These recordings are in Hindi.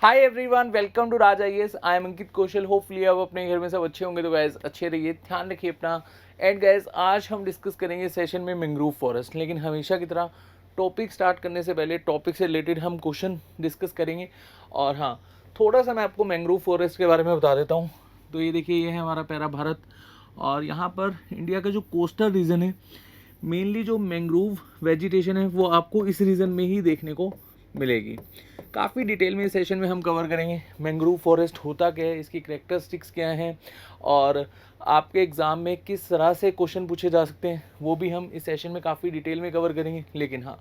Hi everyone, welcome to Raj IAS. I am Ankit Kaushal. Hopefully आप अपने घर में सब अच्छे होंगे। तो गैस अच्छे रहिए, ध्यान रखिए अपना। एंड गैस आज हम डिस्कस करेंगे सेशन में मैंग्रोव फॉरेस्ट, लेकिन हमेशा की तरह टॉपिक स्टार्ट करने से पहले टॉपिक से रिलेटेड हम क्वेश्चन डिस्कस करेंगे। और हाँ, थोड़ा सा मैं आपको मैंग्रोव फॉरेस्ट के बारे में बता देता हूँ। तो ये देखिए, ये है हमारा प्यारा भारत, और यहाँ पर इंडिया का जो कोस्टल रीजन है, मेनली जो मैंग्रोव वेजिटेशन है वो आपको इस रीजन में ही देखने को मिलेगी। काफ़ी डिटेल में इस सेशन में हम कवर करेंगे मैंग्रोव फॉरेस्ट होता क्या है, इसकी कैरेक्टरिस्टिक्स क्या हैं, और आपके एग्ज़ाम में किस तरह से क्वेश्चन पूछे जा सकते हैं वो भी हम इस सेशन में काफ़ी डिटेल में कवर करेंगे। लेकिन हाँ,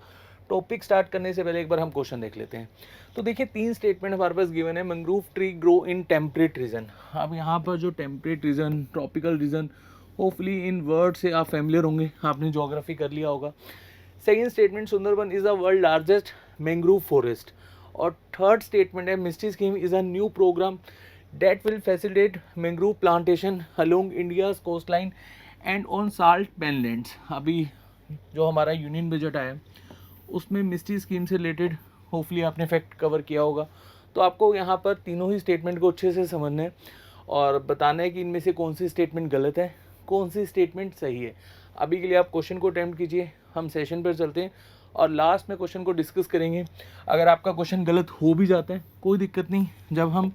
टॉपिक स्टार्ट करने से पहले एक बार हम क्वेश्चन देख लेते हैं। तो देखिए, 3 स्टेटमेंट हमारे पास गिवन है। Mangrove tree grow in temperate region. अब यहाँ पर जो temperate region, tropical region, hopefully इन वर्ड से आप फैमिलियर होंगे, आपने ज्योग्राफी कर लिया होगा। Second statement, Sundarban is the world largest mangrove forest. और थर्ड स्टेटमेंट है, Mishti scheme is a new programme that will facilitate mangrove plantation along India's coastline and on salt penlands। अभी जो हमारा यूनियन बजट आया उसमें मिस्टी स्कीम से रिलेटेड होपफुली आपने फैक्ट कवर किया होगा। तो आपको यहाँ पर तीनों ही स्टेटमेंट को अच्छे से समझना है और बताना है कि इनमें से कौन सी स्टेटमेंट गलत है, कौन सी स्टेटमेंट सही है। अभी के लिए आप क्वेश्चन को अटेम्प्ट कीजिए, हम सेशन पर चलते हैं और लास्ट में क्वेश्चन को डिस्कस करेंगे। अगर आपका क्वेश्चन गलत हो भी जाता है कोई दिक्कत नहीं, जब हम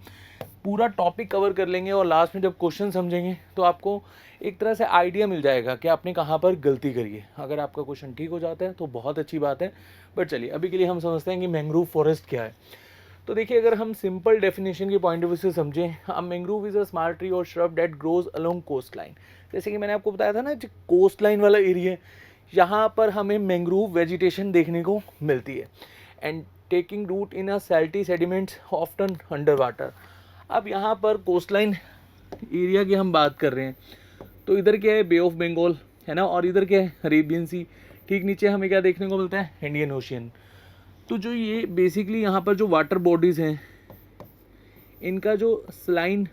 पूरा टॉपिक कवर कर लेंगे और लास्ट में जब क्वेश्चन समझेंगे तो आपको एक तरह से आइडिया मिल जाएगा कि आपने कहाँ पर गलती करी है। अगर आपका क्वेश्चन ठीक हो जाता है तो बहुत अच्छी बात है। बट चलिए, अभी के लिए हम समझते हैं कि मैंग्रोव फॉरेस्ट क्या है। तो देखिए, अगर हम सिंपल डेफिनेशन के पॉइंट ऑफ व्यू से समझें, a mangrove is a small tree और shrub that grows along coast line. जैसे कि मैंने आपको बताया था ना, जो कोस्ट लाइन वाला एरिया है, यहाँ पर हमें मैंग्रोव वेजिटेशन देखने को मिलती है। And taking root in a salty sediments often under water. अब यहाँ पर कोस्ट लाइन एरिया की हम बात कर रहे हैं, तो इधर क्या है, बे ऑफ बंगाल है ना, और इधर क्या है, अरेबियन सी। ठीक नीचे हमें क्या देखने को मिलता है, इंडियन ओशियन। तो जो ये बेसिकली यहाँ पर जो वाटर बॉडीज़ हैं, इनका जो स्लाइन,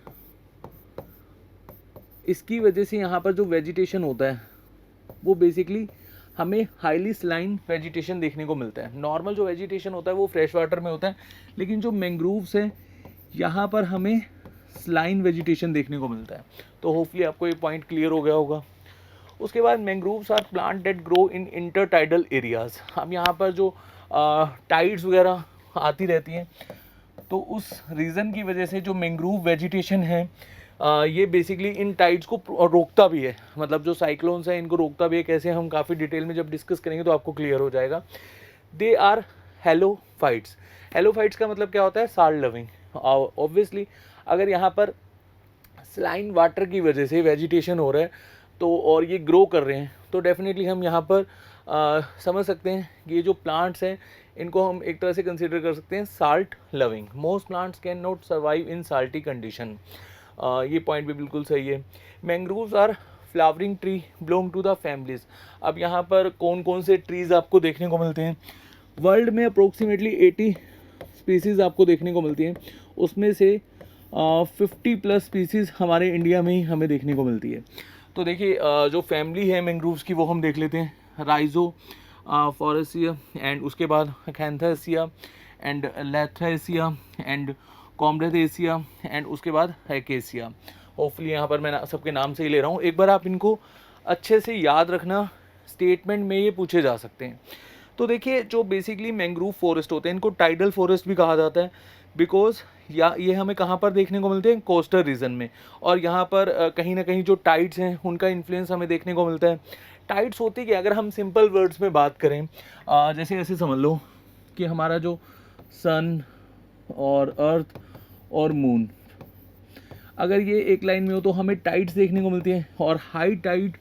इसकी वजह से यहाँ पर जो वेजिटेशन होता है वो बेसिकली हमें हाईली स्लाइन वेजिटेशन देखने को मिलता है। नॉर्मल जो वेजिटेशन होता है वो फ्रेश वाटर में होता है, लेकिन जो मैंग्रोव्स है यहाँ पर हमें स्लाइन वेजिटेशन देखने को मिलता है। तो होपफुली आपको ये पॉइंट क्लियर हो गया होगा। उसके बाद mangroves are plant that grow in intertidal areas. अब यहाँ पर जो टाइड्स वगैरह आती रहती हैं, तो उस रीज़न की वजह से जो मैंग्रोव वेजिटेशन है ये बेसिकली इन टाइड्स को रोकता भी है। मतलब जो साइक्लोन्स हैं इनको रोकता भी है। कैसे, हम काफ़ी डिटेल में जब डिस्कस करेंगे तो आपको क्लियर हो जाएगा। They are halophytes. हेलोफाइट्स का मतलब क्या होता है, साल्ट लविंग। ऑब्वियसली अगर यहाँ पर स्लाइन वाटर की वजह से वेजिटेशन हो रहा है तो, और ये ग्रो कर रहे हैं, तो डेफिनेटली हम यहाँ पर समझ सकते हैं कि ये जो प्लांट्स हैं इनको हम एक तरह से कंसीडर कर सकते हैं salt loving. Most plants can not survive in salty condition. ये पॉइंट भी बिल्कुल सही है। Mangroves are flowering tree belong to the families. अब यहाँ पर कौन कौन से ट्रीज़ आपको देखने को मिलते हैं, वर्ल्ड में अप्रोक्सीमेटली 80 स्पीसीज़ आपको देखने को मिलती हैं। उसमें से 50+ स्पीसीज़ हमारे इंडिया में ही हमें देखने को मिलती है। तो देखिए, जो फैमिली है मैंग्रोव्स की वो हम देख लेते हैं। राइजो फॉरेसिया, एंड उसके बाद अकैंथेसिया एंड लैथेसिया एंड कॉम्ब्रेथेसिया, एंड उसके बाद एकेसिया। होपफुली यहाँ पर मैं सबके नाम से ही ले रहा हूँ। एक बार आप इनको अच्छे से याद रखना, स्टेटमेंट में ये पूछे जा सकते हैं। तो देखिए, जो बेसिकली मैंग्रोव फॉरेस्ट होते हैं इनको टाइडल फॉरेस्ट भी कहा जाता है, बिकॉज या ये हमें कहाँ पर देखने को मिलते हैं, कोस्टल रीजन में। और यहाँ पर कहीं ना कहीं जो टाइड्स हैं उनका इन्फ्लुएंस हमें देखने को मिलता है। टाइड्स होती क्या, अगर हम सिंपल वर्ड्स में बात करें, जैसे ऐसे समझ लो कि हमारा जो सन और अर्थ और मून, अगर ये एक लाइन में हो तो हमें टाइड्स देखने को मिलती हैं। और हाई टाइड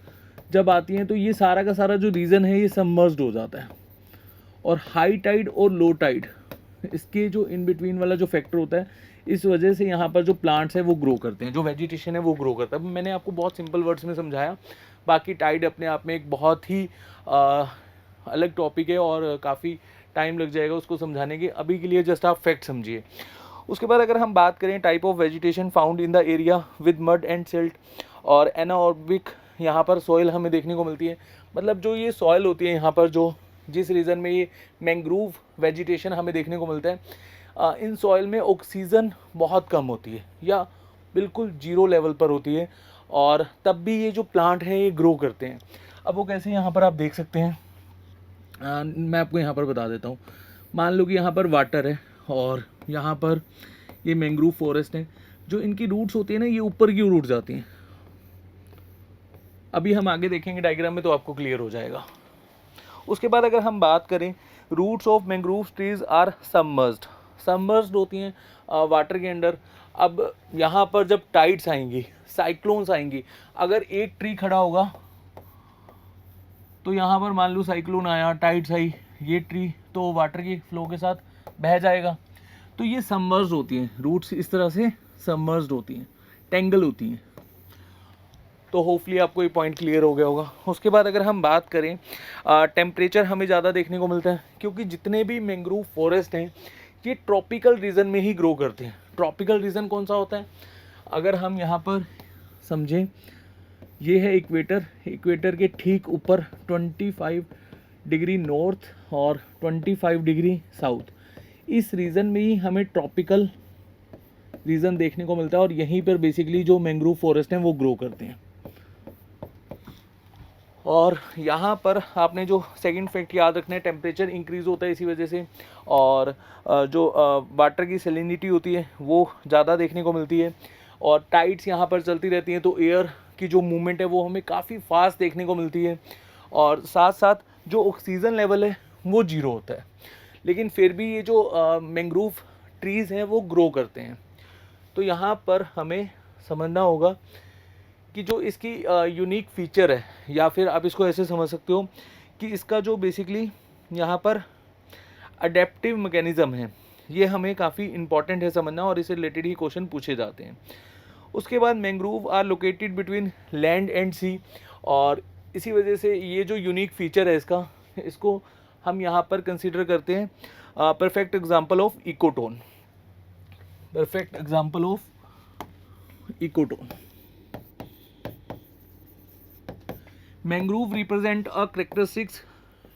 जब आती हैं तो ये सारा का सारा जो रीजन है ये सबमर्ज्ड हो जाता है। और हाई टाइड और लो टाइड, इसके जो इन बिटवीन वाला जो फैक्टर होता है, इस वजह से यहाँ पर जो प्लांट्स है वो ग्रो करते हैं, जो वेजिटेशन है वो ग्रो करता है। मैंने आपको बहुत सिंपल वर्ड्स में समझाया। बाकी टाइड अपने आप में एक बहुत ही अलग टॉपिक है और काफ़ी टाइम लग जाएगा उसको समझाने के। अभी के लिए जस्ट आप फैक्ट समझिए। उसके बाद अगर हम बात करें type of vegetation found in the area with mud and silt और एनारोबिक, यहाँ पर सॉइल हमें देखने को मिलती है। मतलब जो ये सॉइल होती है यहाँ पर, जो जिस रीजन में ये मैंग्रोव वेजिटेशन हमें देखने को मिलता है, इन सॉइल में ऑक्सीजन बहुत कम होती है या बिल्कुल जीरो लेवल पर होती है, और तब भी ये जो प्लांट हैं ये ग्रो करते हैं। अब वो कैसे, यहाँ पर आप देख सकते हैं। मैं आपको यहाँ पर बता देता हूँ। मान लो कि यहाँ पर वाटर है और यहाँ पर ये मैंग्रोव फॉरेस्ट है। जो इनकी रूट्स होती है ना, ये ऊपर की रूट जाती हैं। अभी हम आगे देखेंगे डायग्राम में तो आपको क्लियर हो जाएगा। उसके बाद अगर हम बात करें, roots of mangrove trees are submerged. Submerged होती हैं वाटर के अंडर। अब यहाँ पर जब टाइड्स आएंगी, साइक्लोन्स आएंगी, अगर एक ट्री खड़ा होगा तो यहाँ पर मान लो साइक्लोन आया, टाइड्स आई, ये ट्री तो वाटर की फ्लो के साथ बह जाएगा। तो ये सबमर्ज्ड होती हैं, रूट्स इस तरह से सबमर्ज्ड होती हैं, टेंगल होती हैं। तो होपफुली आपको ये पॉइंट क्लियर हो गया होगा। उसके बाद अगर हम बात करें, टेम्परेचर हमें ज़्यादा देखने को मिलता है क्योंकि जितने भी मैंग्रोव फॉरेस्ट हैं ये ट्रॉपिकल रीजन में ही ग्रो करते हैं। ट्रॉपिकल रीजन कौन सा होता है, अगर हम यहाँ पर समझें, ये है इक्वेटर। इक्वेटर के ठीक ऊपर 25 डिग्री नॉर्थ और 25 डिग्री साउथ, इस रीजन में ही हमें ट्रॉपिकल रीजन देखने को मिलता है, और यहीं पर बेसिकली जो मैंग्रोव फॉरेस्ट हैं वो ग्रो करते हैं। और यहाँ पर आपने जो सेकंड फैक्ट याद रखना है, टेम्परेचर इंक्रीज़ होता है इसी वजह से, और जो वाटर की सैलिनिटी होती है वो ज़्यादा देखने को मिलती है, और टाइड्स यहाँ पर चलती रहती हैं तो एयर की जो मूवमेंट है वो हमें काफ़ी फास्ट देखने को मिलती है, और साथ साथ जो ऑक्सीजन लेवल है वो जीरो होता है। लेकिन फिर भी ये जो मैंग्रोव ट्रीज़ हैं वो ग्रो करते हैं। तो यहाँ पर हमें समझना होगा कि जो इसकी यूनिक फीचर है, या फिर आप इसको ऐसे समझ सकते हो कि इसका जो बेसिकली यहाँ पर अडेप्टिव मैकेनिज़्म है, ये हमें काफ़ी इंपॉर्टेंट है समझना, और इससे रिलेटेड ही क्वेश्चन पूछे जाते हैं। उसके बाद mangrove are located between land and sea, और इसी वजह से ये जो यूनिक फीचर है इसका, इसको हम यहाँ पर कंसिडर करते हैं perfect example of ecotone. Perfect example of ecotone. Mangrove represent a characteristics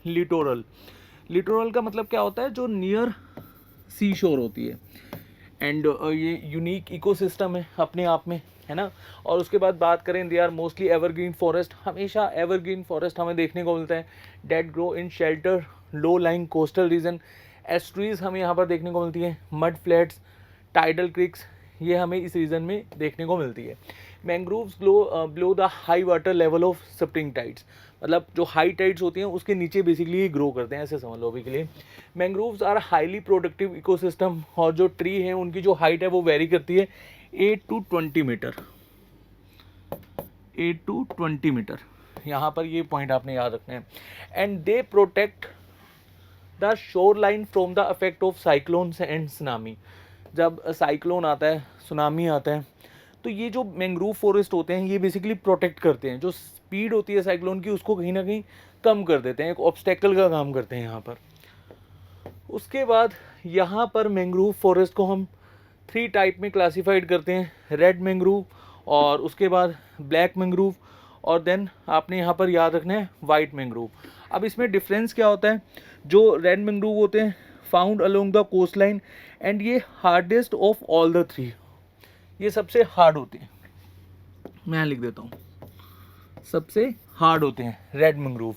littoral. Littoral का मतलब क्या होता है, जो नियर सी शोर होती है, एंड ये यूनिक इकोसिस्टम है अपने आप में, है ना। और उसके बाद बात करें, they are mostly evergreen forest. हमेशा एवरग्रीन फॉरेस्ट हमें देखने को मिलता है, that grow in shelter low lying coastal region. Estuaries हमें यहाँ पर देखने को मिलती है, मड फ्लैट्स, टाइडल क्रिक्स, ये हमें इस रीजन में देखने को मिलती है। Mangroves below the high water level of spring tides, मतलब जो हाई टाइड्स होती हैं उसके नीचे बेसिकली ये ग्रो करते हैं, ऐसे समझ लो अभी के लिए। Mangroves are highly productive ecosystem, और जो ट्री है उनकी जो हाइट है वो वेरी करती है 8 to 20 मीटर। 8 to 20 मीटर, यहाँ पर ये पॉइंट आपने याद रखना है। And they protect the shore line from the effect of cyclones and tsunami. जब साइक्लोन आता है, सुनामी आता है, तो ये जो मैंग्रोव फॉरेस्ट होते हैं ये बेसिकली प्रोटेक्ट करते हैं। जो स्पीड होती है साइक्लोन की उसको कहीं ना कहीं कम कर देते हैं, एक ऑब्स्टेकल का काम करते हैं यहाँ पर। उसके बाद यहाँ पर मैंग्रोव फॉरेस्ट को हम 3 टाइप में क्लासिफाइड करते हैं, रेड मैंग्रोव, और उसके बाद ब्लैक मैंग्रोव, और देन आपने यहाँ पर याद रखना है वाइट मैंग्रोव। अब इसमें डिफरेंस क्या होता है, जो रेड मैंग्रोव होते हैं found along the coast line, and ये हार्डेस्ट ऑफ ऑल द 3, ये सबसे हार्ड होते हैं। मैं लिख देता हूँ, सबसे हार्ड होते हैं रेड मैंग्रोव।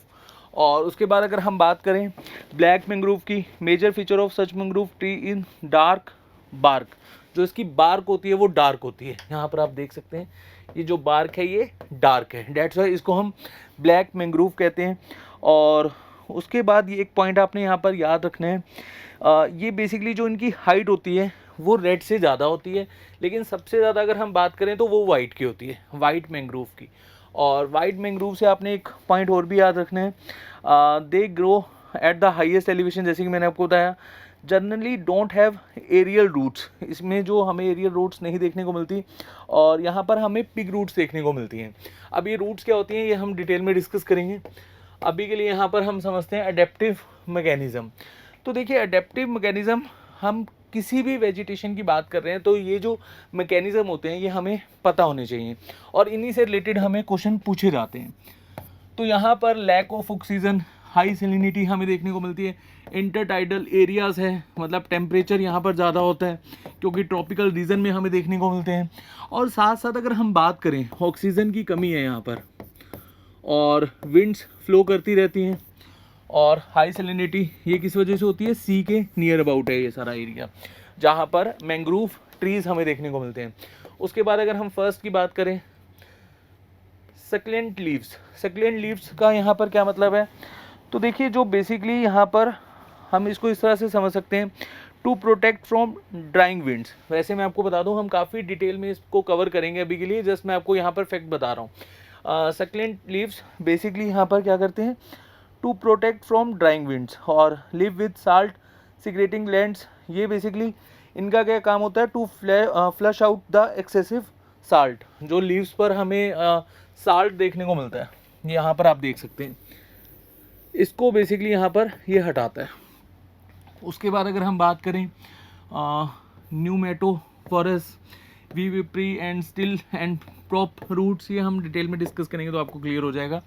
और उसके बाद अगर हम बात करें ब्लैक मैंग्रोव की, major feature of such mangrove tree in dark bark, जो इसकी बार्क होती है वो डार्क होती है। यहाँ पर आप देख सकते हैं ये जो बार्क है ये डार्क है, डेट्स वाई इसको हम ब्लैक मैंग्रोव कहते हैं। और उसके बाद ये एक पॉइंट आपने यहाँ पर याद रखना है, ये बेसिकली जो इनकी हाइट होती है वो रेड से ज़्यादा होती है, लेकिन सबसे ज़्यादा अगर हम बात करें तो वो वाइट की होती है, वाइट मैंग्रोव की। और वाइट मैंग्रोव से आपने एक पॉइंट और भी याद रखना है, they grow at the highest elevation, जैसे कि मैंने आपको बताया। Generally don't have aerial roots, इसमें जो हमें एरियल रूट्स नहीं देखने को मिलती, और यहाँ पर हमें पिग रूट्स देखने को मिलती हैं। अब ये रूट्स क्या होती हैं ये हम डिटेल में डिस्कस करेंगे, अभी के लिए यहाँ पर हम समझते हैं अडेप्टिव मैकेनिज़्म। तो देखिए अडेप्टिव मैकेनिज़्म, हम किसी भी वेजिटेशन की बात कर रहे हैं तो ये जो मैकेनिज़्म होते हैं ये हमें पता होने चाहिए, और इन्हीं से रिलेटेड हमें क्वेश्चन पूछे जाते हैं। तो यहाँ पर lack of oxygen high salinity हमें देखने को मिलती है। इंटरटाइडल एरियाज़ है, मतलब टेम्परेचर यहाँ पर ज़्यादा होता है क्योंकि ट्रॉपिकल रीजन में हमें देखने को मिलते हैं। और साथ साथ अगर हम बात करें, ऑक्सीजन की कमी है यहाँ पर और विंड्स फ्लो करती रहती हैं। और हाई सेलिनिटी ये किस वजह से होती है, सी के नियर अबाउट है ये सारा एरिया, जहाँ पर मैंग्रोव ट्रीज़ हमें देखने को मिलते हैं। उसके बाद अगर हम फर्स्ट की बात करें, सक्लेंट लीव्स। सक्लेंट लीव्स का यहाँ पर क्या मतलब है, तो देखिए जो बेसिकली यहाँ पर हम इसको इस तरह से समझ सकते हैं, to protect from drying winds. वैसे मैं आपको बता दूँ, हम काफ़ी डिटेल में इसको कवर करेंगे, अभी के लिए जस्ट मैं आपको यहाँ पर फैक्ट बता रहा हूँ। सक्लेंट लीव्स बेसिकली यहाँ पर क्या करते हैं, to protect from drying winds और live with salt secreting lands. ये बेसिकली इनका क्या काम होता है, to flush out the excessive salt. जो लीव्स पर हमें साल्ट देखने को मिलता है, यहाँ पर आप देख सकते हैं, इसको बेसिकली यहाँ पर ये हटाता है। उसके बाद अगर हम बात करें pneumatophores, vivipary and stilt and prop roots, ये हम डिटेल में डिस्कस करेंगे तो आपको क्लियर हो जाएगा।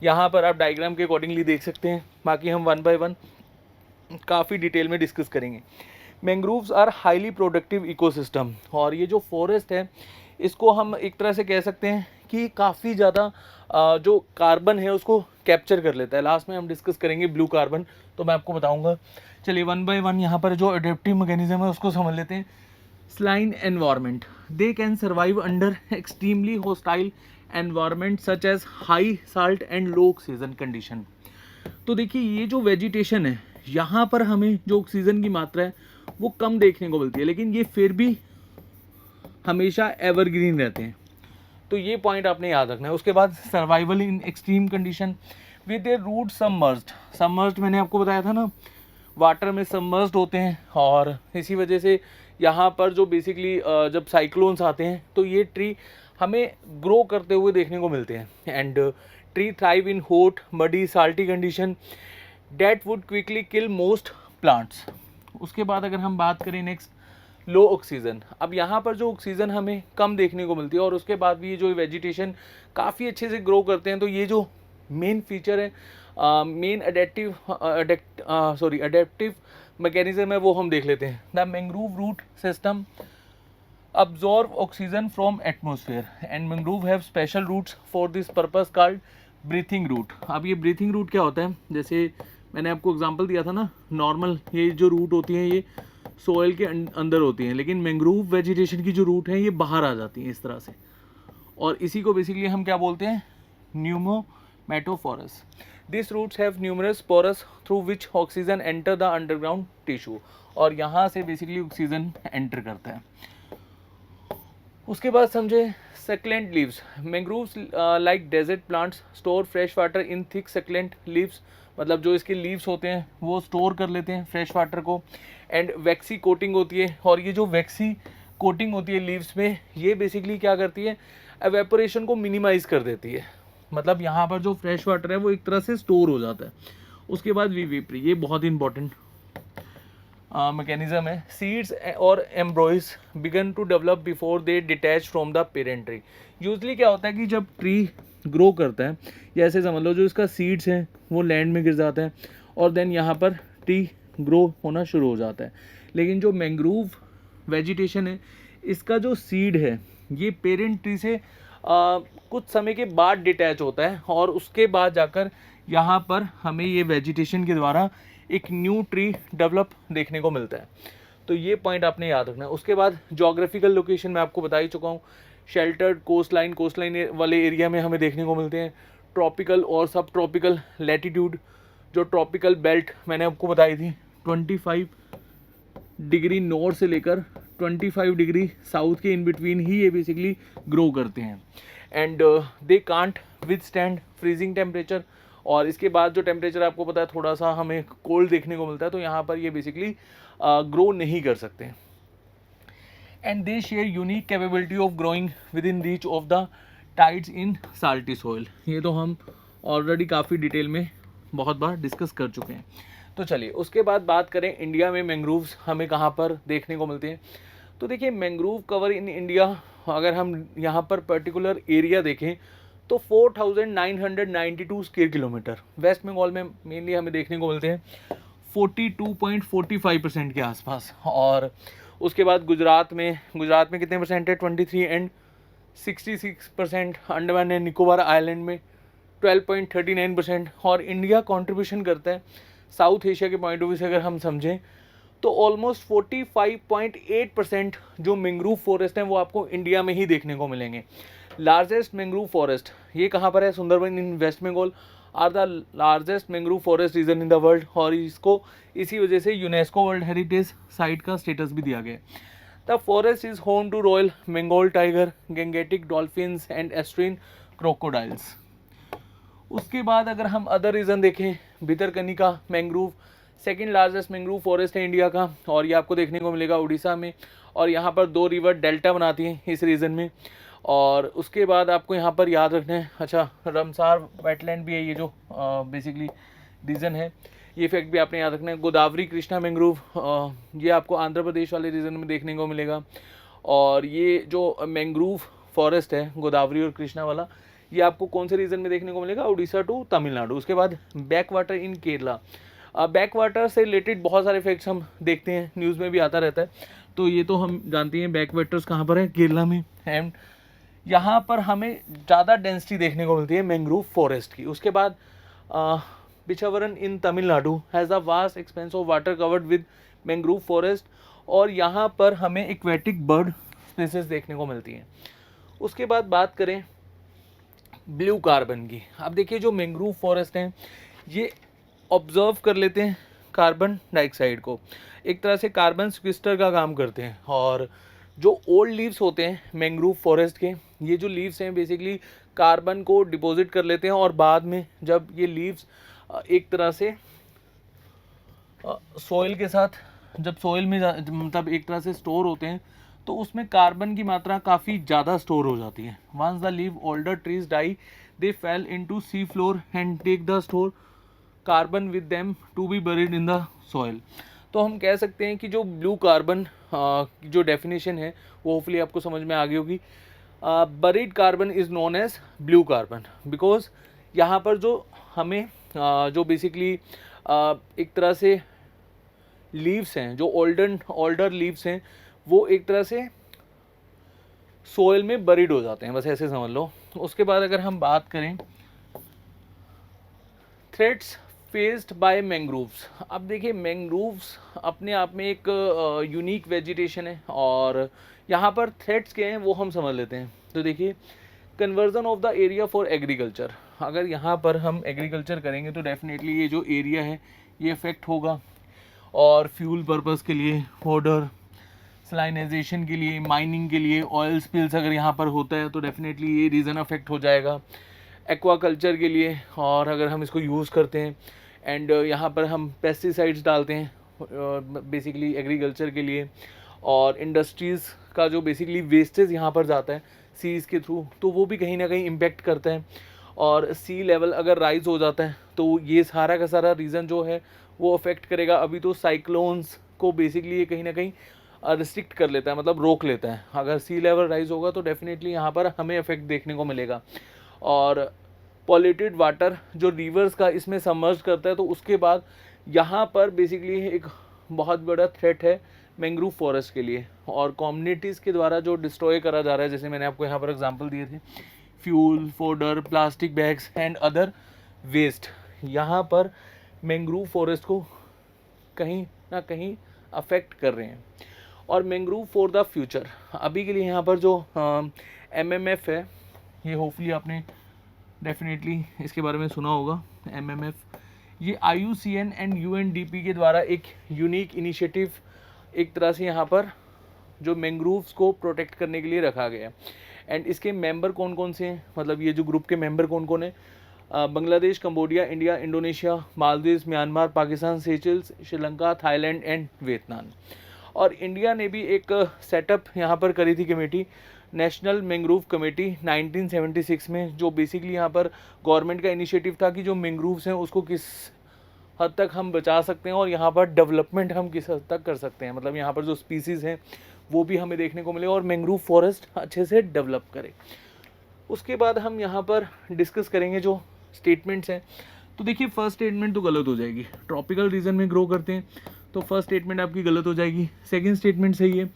यहाँ पर आप डायग्राम के अकॉर्डिंगली देख सकते हैं, बाकी हम वन बाय वन काफ़ी डिटेल में डिस्कस करेंगे। Mangroves are highly productive ecosystem, और ये जो फॉरेस्ट है इसको हम एक तरह से कह सकते हैं कि काफ़ी ज़्यादा जो कार्बन है उसको कैप्चर कर लेता है। लास्ट में हम डिस्कस करेंगे ब्लू कार्बन, तो मैं आपको बताऊंगा। चलिए वन बाय वन यहाँ पर जो अडेप्टिव मैकेनिज्म है उसको समझ लेते हैं। Saline environment, they can survive under extremely hostile environment such as high salt and low oxygen condition. तो देखिए ये जो वेजिटेशन है, यहाँ पर हमें जो ऑक्सीजन की मात्रा है वो कम देखने को मिलती है, लेकिन ये फिर भी हमेशा एवरग्रीन रहते हैं, तो ये पॉइंट आपने याद रखना है। उसके बाद survival in extreme condition with their root submerged. Submerged मैंने आपको बताया था ना, वाटर में सबमर्ज्ड होते हैं, और इसी वजह से यहाँ पर जो बेसिकली जब साइक्लोन्स आते हैं तो ये ट्री हमें ग्रो करते हुए देखने को मिलते हैं। And tree thrive in hot muddy salty condition date would quickly kill most plants. उसके बाद अगर हम बात करें नेक्स्ट, लो ऑक्सीजन। अब यहाँ पर जो ऑक्सीजन हमें कम देखने को मिलती है और उसके बाद भी ये जो वेजिटेशन काफ़ी अच्छे से ग्रो करते हैं, तो ये जो मेन फीचर है, मेन अडेप्टिव मैकेनिज्म है, वो हम देख लेते हैं। The mangrove root system absorb oxygen from atmosphere and mangrove have special roots for this purpose called breathing root। अब ये breathing root क्या होता है, जैसे मैंने आपको एग्जांपल दिया था ना, नॉर्मल ये जो रूट होती हैं ये सोयल के अंदर होती हैं, लेकिन मैंग्रोव वेजिटेशन की जो रूट है ये बाहर आ जाती हैं इस तरह से, और इसी को बेसिकली हम क्या बोलते हैं, pneumatophores. This roots have numerous pores through which oxygen enter the underground tissue, और यहाँ से बेसिकली ऑक्सीजन एंटर करता है। उसके बाद समझे succulent leaves. Mangroves like desert plants store fresh water in thick succulent leaves, मतलब जो इसके लीव्स होते हैं वो स्टोर कर लेते हैं फ्रेश वाटर को। एंड वैक्सी कोटिंग होती है, और ये जो वैक्सी कोटिंग होती है लीव्स में, ये बेसिकली क्या करती है, एवेपोरेशन को मिनिमाइज कर देती है, मतलब यहाँ पर जो फ्रेश वाटर है वो एक तरह से स्टोर हो जाता है। उसके बाद विविप्री, ये बहुत इंपॉर्टेंट मैकेनिज्म है। सीड्स और embryos begin to develop before they detach from the parent tree. Usually क्या होता है कि जब ट्री ग्रो करता है, या ऐसे समझ लो जो इसका सीड्स हैं वो लैंड में गिर जाता है, और देन यहाँ पर ट्री ग्रो होना शुरू हो जाता है। लेकिन जो मैंग्रोव वेजिटेशन है, इसका जो सीड है ये पेरेंट ट्री से कुछ समय के बाद डिटैच होता है, और उसके बाद जाकर यहाँ पर हमें ये वेजिटेशन के द्वारा एक न्यू ट्री डेवलप देखने को मिलता है। तो ये पॉइंट आपने याद रखना है। उसके बाद जोग्राफिकल लोकेशन मैं आपको बता ही चुका हूँ। शेल्टर्ड कोस्टलाइन वाले एरिया में हमें देखने को मिलते हैं। ट्रॉपिकल और सब ट्रॉपिकल लैटिट्यूड, जो ट्रॉपिकल बेल्ट मैंने आपको बताई थी 25 डिग्री नॉर्थ से लेकर 25 डिग्री साउथ के इन बिटवीन ही ये बेसिकली ग्रो करते हैं। And they can't withstand freezing temperature, और इसके बाद जो टेम्परेचर आपको पता है थोड़ा सा हमें कोल्ड देखने को मिलता है, तो यहाँ पर ये बेसिकली ग्रो नहीं कर सकते। And they share unique capability of growing with in reach of the tides in salty soil. ये तो हम ऑलरेडी काफ़ी डिटेल में बहुत बार डिस्कस कर चुके हैं। तो चलिए उसके बाद बात करें इंडिया में मैंग्रोव्स हमें कहाँ पर देखने को मिलते हैं। तो देखिए मैंग्रोव कवर इन इंडिया, अगर हम यहाँ पर पर्टिकुलर एरिया देखें तो 4992 स्क्वायर किलोमीटर वेस्ट बंगाल में मेनली हमें देखने को मिलते हैं 42.45% के आसपास। और उसके बाद गुजरात में कितने परसेंट है 23 and 66%। Andaman and Nicobar island में 12.39%। और इंडिया कंट्रीब्यूशन करता है साउथ एशिया के पॉइंट ऑफ व्यू से अगर हम समझें तो ऑलमोस्ट 45.8% जो मैंग्रोव फॉरेस्ट हैं वो आपको इंडिया में ही देखने को मिलेंगे। लार्जेस्ट मैंग्रोव फॉरेस्ट ये कहाँ पर है? Sundarban in West Bengal are the largest mangrove forest region in the world. और इसको इसी वजह से यूनेस्को वर्ल्ड हेरिटेज साइट का स्टेटस भी दिया गया है। The forest is home to royal Bengal tiger, Gangetic dolphins and estuarine crocodiles. उसके बाद अगर हम अदर रीजन देखें, Bhitarkanika mangrove second largest mangrove forest है इंडिया का, और ये आपको देखने को मिलेगा उड़ीसा में। और यहाँ पर 2 रिवर डेल्टा बनाती हैं इस रीजन में। और उसके बाद आपको यहाँ पर याद रखना है, अच्छा रमसार वेटलैंड भी है ये जो बेसिकली रीजन है, ये फैक्ट भी आपने याद रखना है। गोदावरी कृष्णा मैंग्रोव ये आपको आंध्र प्रदेश वाले रीजन में देखने को मिलेगा। और ये जो मैंग्रोव फॉरेस्ट है गोदावरी और कृष्णा वाला, ये आपको कौन से रीजन में देखने को मिलेगा? उड़ीसा टू तमिलनाडु। उसके बाद back water in Kerala. Back water से रिलेटेड बहुत सारे फैक्ट्स हम देखते हैं, न्यूज़ में भी आता रहता है, तो ये तो हम जानते हैं बैक वाटर्स कहाँ पर है, केरला में। एंड यहाँ पर हमें ज़्यादा डेंसिटी देखने को मिलती है मैंग्रोव फॉरेस्ट की। उसके बाद Pichavaram in Tamil Nadu has a vast expanse of water covered with mangrove forest. और यहाँ पर हमें एक्वेटिक बर्ड स्पीसीज देखने को मिलती हैं। उसके बाद बात करें ब्लू कार्बन की। अब देखिए जो मैंग्रोव फॉरेस्ट हैं ये ऑब्जर्व कर लेते हैं कार्बन डाइऑक्साइड को, एक तरह से कार्बन सिक्विस्टर का काम करते हैं। और जो ओल्ड लीव्स होते हैं मैंग्रोव फॉरेस्ट के, ये जो लीव्स हैं बेसिकली कार्बन को डिपॉजिट कर लेते हैं। और बाद में जब ये लीव्स एक तरह से सॉइल के साथ जब सॉइल में मतलब एक तरह से स्टोर होते हैं तो उसमें कार्बन की मात्रा काफ़ी ज़्यादा स्टोर हो जाती है। Once the leave older trees die they fell into sea floor and take the store carbon with them to be buried in the soil. तो हम कह सकते हैं कि जो ब्लू कार्बन की जो डेफिनेशन है वो होपफुली आपको समझ में आ गई होगी। Buried carbon is known as blue carbon because यहाँ पर जो हमें जो बेसिकली एक तरह से लीव्स हैं, जो ओल्डर लीव्स हैं, वो एक तरह से सोइल में बरीड हो जाते हैं, बस ऐसे समझ लो। उसके बाद अगर हम बात करें थ्रेट्स फेस्ड बाय मैंग्रोव्स। अब देखिए मैंग्रोव्स अपने आप में एक यूनिक वेजिटेशन है, और यहाँ पर थ्रेट्स क्या हैं वो हम समझ लेते हैं। तो देखिए conversion of the area for agriculture, अगर यहाँ पर हम एग्रीकल्चर करेंगे तो डेफिनेटली ये जो एरिया है ये अफेक्ट होगा। और फ्यूल पर्पस के लिए, फॉडर सलाइनाइजेशन के लिए, माइनिंग के लिए, ऑयल स्पिल्स अगर यहाँ पर होता है तो डेफिनेटली ये रीज़न अफेक्ट हो जाएगा। एक्वाकल्चर के लिए, और अगर हम इसको यूज़ करते हैं एंड यहाँ पर हम पेस्टिसाइड्स डालते हैं बेसिकली एग्रीकल्चर के लिए, और इंडस्ट्रीज़ का जो बेसिकली वेस्टेज यहाँ पर जाता है सीज़ के थ्रू, तो वो भी कहीं ना कहीं इम्पेक्ट करता है। और सी लेवल अगर राइज हो जाता है तो ये सारा का सारा रीज़न जो है वो अफेक्ट करेगा। अभी तो साइक्लोन्स को बेसिकली ये कहीं ना कहीं रिस्ट्रिक्ट कर लेता है, मतलब रोक लेता है। अगर सी लेवल राइज होगा तो डेफिनेटली यहाँ पर हमें इफेक्ट देखने को मिलेगा। और पॉल्यूटेड वाटर जो रिवर्स का इसमें सबमर्ज करता है, तो उसके बाद यहाँ पर बेसिकली एक बहुत बड़ा थ्रेट है मैंग्रोव फॉरेस्ट के लिए। और कम्युनिटीज़ के द्वारा जो डिस्ट्रॉय करा जा रहा है, जैसे मैंने आपको यहाँ पर एग्जांपल दिए थे, fuel, fodder, plastic bags and other waste, यहाँ पर मैंग्रोव फॉरेस्ट को कहीं ना कहीं अफेक्ट कर रहे हैं। और मैंग्रोव फॉर द फ्यूचर, अभी के लिए यहाँ पर जो MMF है, ये होपफुली आपने डेफिनेटली इसके बारे में सुना होगा। MMF ये IUCN एंड UNDP के द्वारा एक यूनिक इनिशिएटिव एक तरह से यहाँ पर जो मैंग्रोव्स को प्रोटेक्ट करने के लिए रखा गया है। एंड इसके मेंबर कौन कौन से हैं, मतलब ये जो ग्रुप के मेंबर कौन कौन है? Bangladesh, Cambodia, India, Indonesia, Maldives, Myanmar, Pakistan, Seychelles, Sri Lanka, Thailand and Vietnam. और इंडिया ने भी एक सेटअप यहाँ पर करी थी कमेटी, नेशनल मैंग्रोव कमेटी 1976 में, जो बेसिकली यहाँ पर गवर्नमेंट का इनिशिएटिव था कि जो मैंग्रोव्स हैं उसको किस हद तक हम बचा सकते हैं और यहाँ पर डेवलपमेंट हम किस हद तक कर सकते हैं, मतलब यहाँ पर जो स्पीसीज़ हैं वो भी हमें देखने को मिले और मैंग्रोव फॉरेस्ट अच्छे से डेवलप करे। उसके बाद हम यहाँ पर डिस्कस करेंगे जो स्टेटमेंट्स हैं। तो देखिए फर्स्ट स्टेटमेंट तो गलत हो जाएगी, ट्रॉपिकल रीजन में ग्रो करते हैं, तो फर्स्ट स्टेटमेंट आपकी गलत हो जाएगी। सेकंड स्टेटमेंट सही है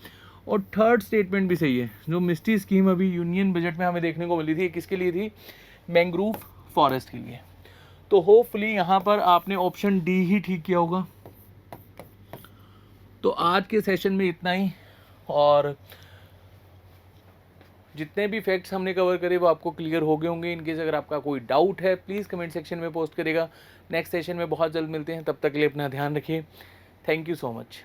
और थर्ड स्टेटमेंट भी सही है। जो मिस्टी स्कीम अभी यूनियन बजट में हमें देखने को मिली थी, किसके लिए थी? मैंग्रोव फॉरेस्ट के लिए। तो होपफुली यहाँ पर आपने ऑप्शन डी ही ठीक किया होगा। तो आज के सेशन में इतना ही, और जितने भी फैक्ट्स हमने कवर करे वो आपको क्लियर हो गए होंगे। इनकेस अगर आपका कोई डाउट है प्लीज़ कमेंट सेक्शन में पोस्ट करेगा। नेक्स्ट सेशन में बहुत जल्द मिलते हैं, तब तक के लिए अपना ध्यान रखिए। Thank you so much.